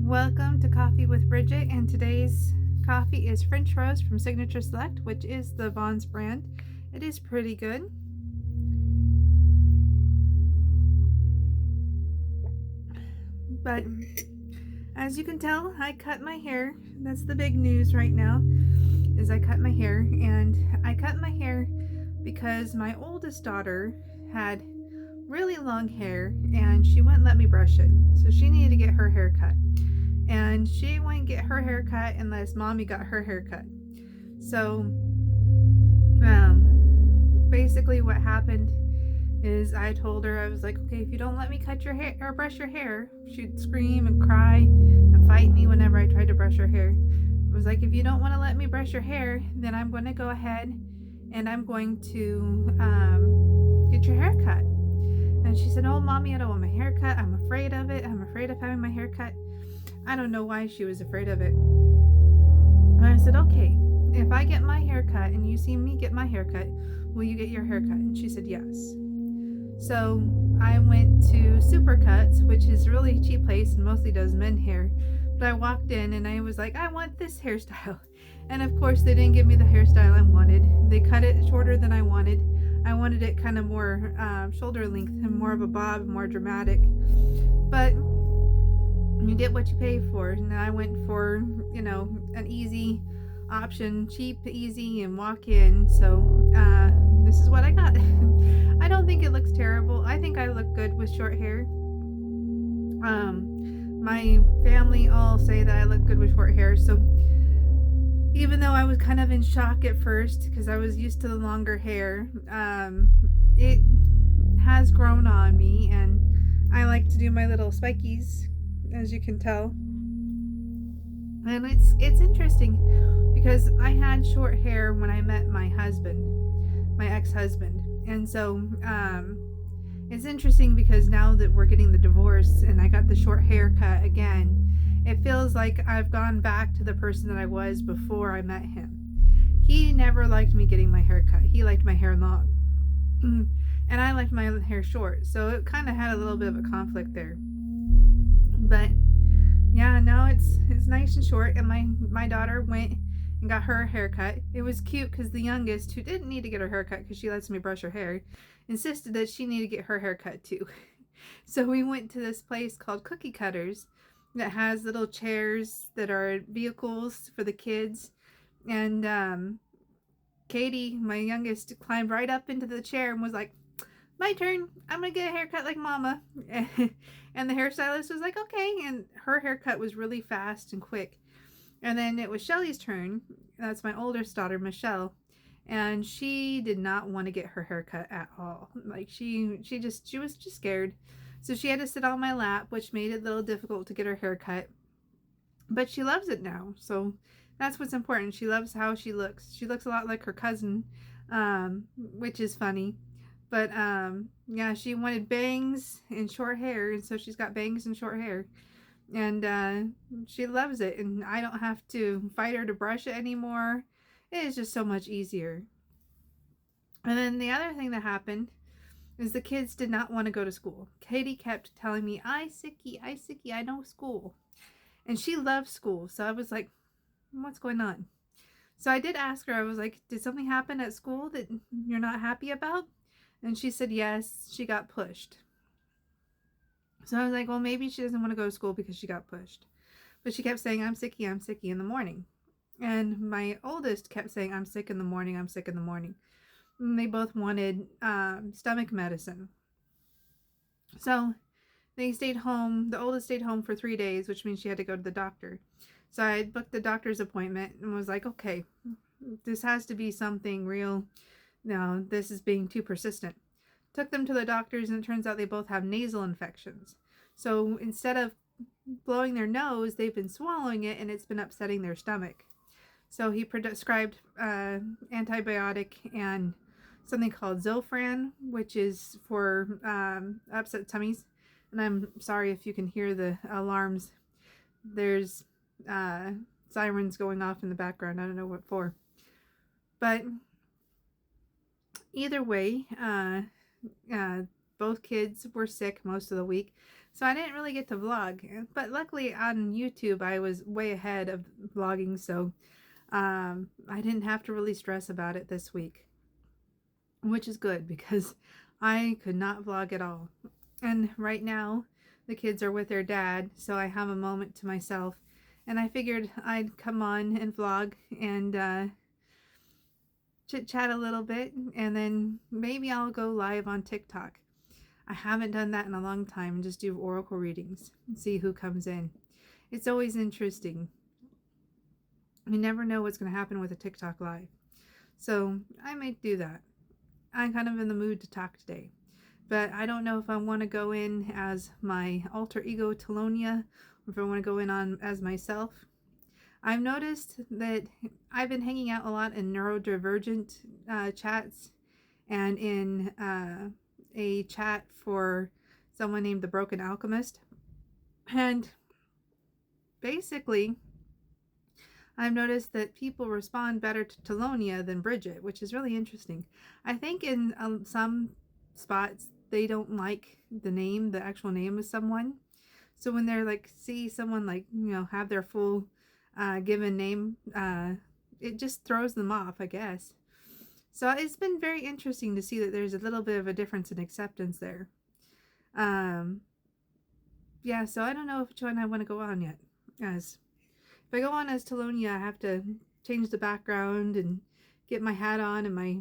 Welcome to Coffee with Bridget, and today's coffee is French Roast from Signature Select, which is the Vaughn's brand. It is pretty good. But as you can tell, I cut my hair. That's the big news right now, is I cut my hair. And I cut my hair because my oldest daughter had really long hair and she wouldn't let me brush it. So she needed to get her hair cut. And she wouldn't get her hair cut unless mommy got her hair cut. So basically what happened is I told her, I was like, okay, if you don't let me cut your hair or brush your hair, she'd scream and cry and fight me whenever I tried to brush her hair. I was like, if you don't want to let me brush your hair, then I'm going to go ahead and I'm going to get your hair cut. And she said, oh, mommy, I don't want my hair cut. I'm afraid of it. I'm afraid of having my hair cut. I don't know why she was afraid of it. And I said, okay, if I get my hair cut and you see me get my hair cut, will you get your hair cut? And she said, yes. So I went to Supercuts, which is a really cheap place and mostly does men hair. But I walked in and I was like, I want this hairstyle. And of course, they didn't give me the hairstyle I wanted. They cut it shorter than I wanted. I wanted it kind of more shoulder length and more of a bob, more dramatic. But you get what you pay for. And I went for, an easy option, cheap, easy, and walk in. So this is what I got. I don't think it looks terrible. I think I look good with short hair. My family all say that I look good with short hair. So even though I was kind of in shock at first because I was used to the longer hair, it has grown on me, and I like to do my little spikies, as you can tell. And it's interesting because I had short hair when I met my husband, my ex-husband. And so it's interesting because now that we're getting the divorce and I got the short haircut again, it feels like I've gone back to the person that I was before I met him. He never liked me getting my hair cut. He liked my hair long. And I liked my hair short. So it kind of had a little bit of a conflict there. But yeah, now it's nice and short. And my daughter went and got her haircut. It was cute because the youngest, who didn't need to get her haircut because she lets me brush her hair, insisted that she needed to get her haircut too. So we went to this place called Cookie Cutters that has little chairs that are vehicles for the kids. And Katie, my youngest, climbed right up into the chair and was like, my turn. I'm going to get a haircut like mama. And the hairstylist was like, okay. And her haircut was really fast and quick. And then it was Shelly's turn. That's my oldest daughter, Michelle. And she did not want to get her haircut at all. Like she was just scared. So she had to sit on my lap, which made it a little difficult to get her hair cut. But she loves it now. So that's what's important. She loves how she looks. She looks a lot like her cousin, which is funny. But yeah, she wanted bangs and short hair. And so she's got bangs and short hair. And she loves it. And I don't have to fight her to brush it anymore. It is just so much easier. And then the other thing that happened is the kids did not want to go to school. Katie kept telling me, I sicky, I know school. And she loves school. So I was like, what's going on? So I did ask her, I was like, did something happen at school that you're not happy about? And she said, yes, she got pushed. So I was like, well, maybe she doesn't want to go to school because she got pushed. But she kept saying, I'm sicky in the morning. And my oldest kept saying, I'm sick in the morning, I'm sick in the morning. And they both wanted stomach medicine. So they stayed home. The oldest stayed home for 3 days, which means she had to go to the doctor. So I booked the doctor's appointment and was like, okay, this has to be something real. No, this is being too persistent. Took them to the doctors, and it turns out they both have nasal infections. So instead of blowing their nose, they've been swallowing it, and it's been upsetting their stomach. So he prescribed antibiotic and something called Zofran, which is for upset tummies. And I'm sorry if you can hear the alarms. There's sirens going off in the background. I don't know what for. But either way, both kids were sick most of the week. So I didn't really get to vlog, but luckily on YouTube I was way ahead of vlogging, so I didn't have to really stress about it this week, which is good because I could not vlog at all. And right now the kids are with their dad, so I have a moment to myself, and I figured I'd come on and vlog and chit chat a little bit, and then maybe I'll go live on TikTok. I haven't done that in a long time, and just do oracle readings and see who comes in. It's always interesting. You never know what's going to happen with a TikTok live. So I might do that. I'm kind of in the mood to talk today. But I don't know if I want to go in as my alter ego Telonia, or if I want to go in on as myself. I've noticed that I've been hanging out a lot in neurodivergent chats, and in a chat for someone named the Broken Alchemist. And basically, I've noticed that people respond better to Telonia than Bridget, which is really interesting. I think in some spots, they don't like the actual name of someone. So when they're like, see someone like, have their full given name, it just throws them off, I guess. So it's been very interesting to see that there's a little bit of a difference in acceptance there. Yeah, so I don't know which one I want to go on yet. If I go on as Telonia, I have to change the background and get my hat on and my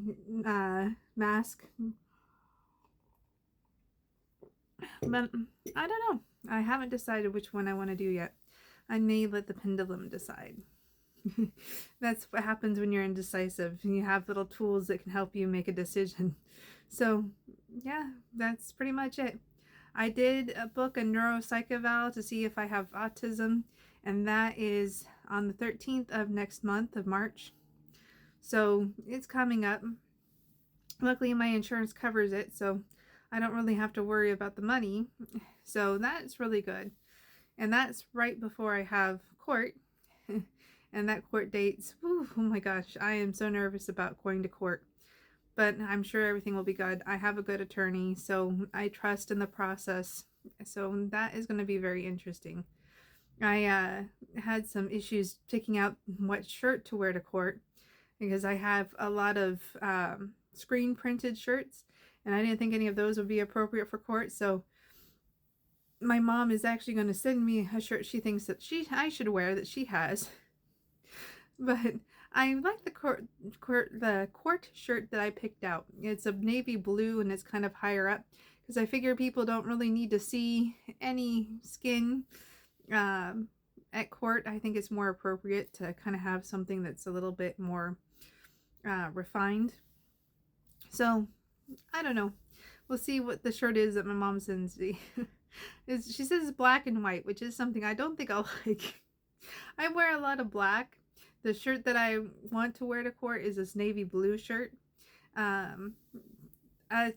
mask. But I don't know. I haven't decided which one I want to do yet. I may let the pendulum decide. That's what happens when you're indecisive. You have little tools that can help you make a decision. So yeah, that's pretty much it. I did book a neuropsych eval to see if I have autism, and that is on the 13th of next month of March. So it's coming up. Luckily my insurance covers it, so I don't really have to worry about the money. So that's really good. And that's right before I have court. And that court date's, oh my gosh, I am so nervous about going to court. But I'm sure everything will be good. I have a good attorney, so I trust in the process. So that is going to be very interesting. I had some issues picking out what shirt to wear to court, because I have a lot of screen printed shirts, and I didn't think any of those would be appropriate for court. So my mom is actually going to send me a shirt she thinks that I should wear, that she has. But I like the court shirt that I picked out. It's a navy blue and it's kind of higher up, because I figure people don't really need to see any skin at court. I think it's more appropriate to kind of have something that's a little bit more refined. So I don't know. We'll see what the shirt is that my mom sends me. She says it's black and white, which is something I don't think I'll like. I wear a lot of black. The shirt that I want to wear to court is this navy blue shirt. A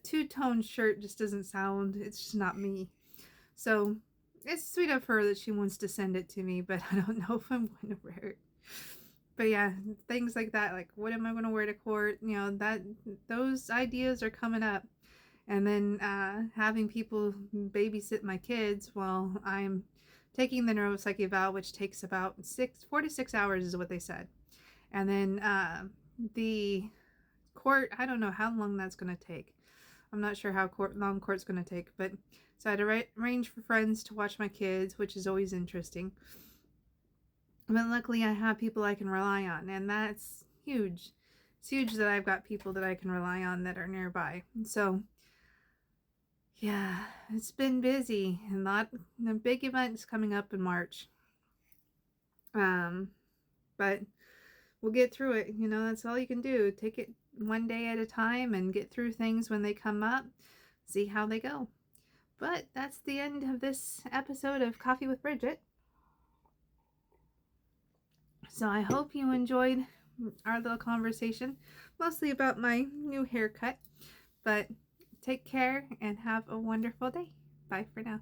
two-tone shirt just doesn't sound, it's just not me. So it's sweet of her that she wants to send it to me, but I don't know if I'm going to wear it. But yeah, things like that, like what am I going to wear to court? Those ideas are coming up. And then having people babysit my kids while I'm taking the neuropsych eval, which takes about 4 to 6 hours is what they said. And then the court, I don't know how long that's going to take. I'm not sure how long court's going to take. But so I had to arrange for friends to watch my kids, which is always interesting. But luckily I have people I can rely on, and that's huge. It's huge that I've got people that I can rely on that are nearby. So yeah, it's been busy, and the big events coming up in March. But we'll get through it. That's all you can do. Take it one day at a time and get through things when they come up. See how they go. But that's the end of this episode of Coffee with Bridget. So I hope you enjoyed our little conversation, mostly about my new haircut. But take care and have a wonderful day. Bye for now.